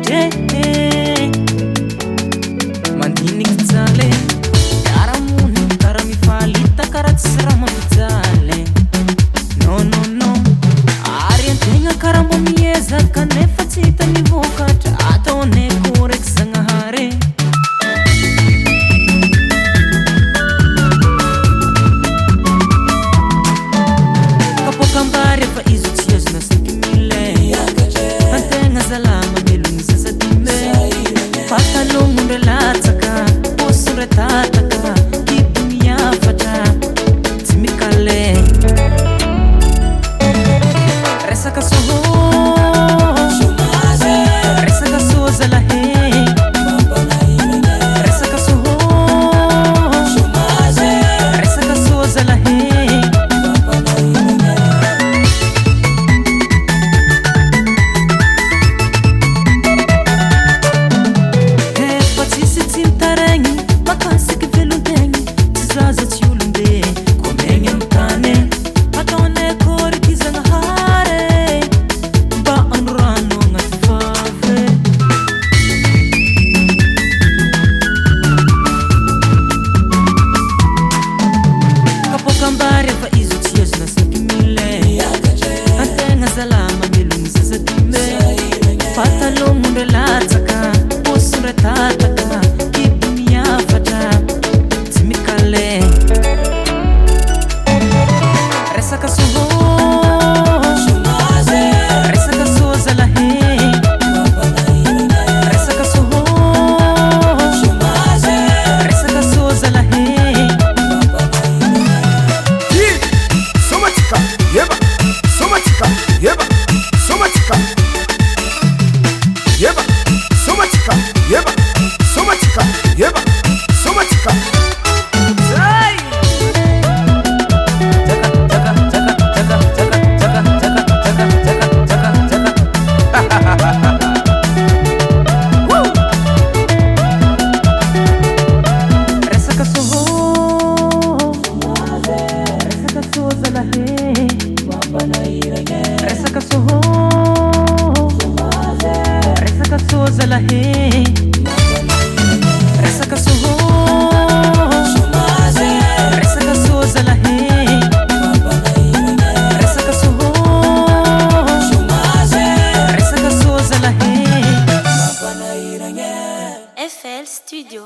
te mandinik tsale yaramuni karami falita karatsrama tsale no no no aryan tenga karamo mieza kanefa tsita ni vokatra atone korek sanghare kapokambare fa izo tsias na sakimile antenga salama melung sasadime patalong relatsaka posure tataka kidunia fata timikale resaka soho resaka soza la he resaka soho resaka soza la he salama melung sasadime patalong relatsaka posure tataka kidunia fata timikale resaka soho resaka soza la he resaka soho resaka soza la he somatika yeba somatika yeba somatika yeba somatika yeba somatika yeba somatika zai taka taka taka taka taka taka taka taka taka woo resaka soho resaka soza la he resaka soho resaka soza la he resaka soho resaka soza la he resaka soho resaka soza la he FL Studio.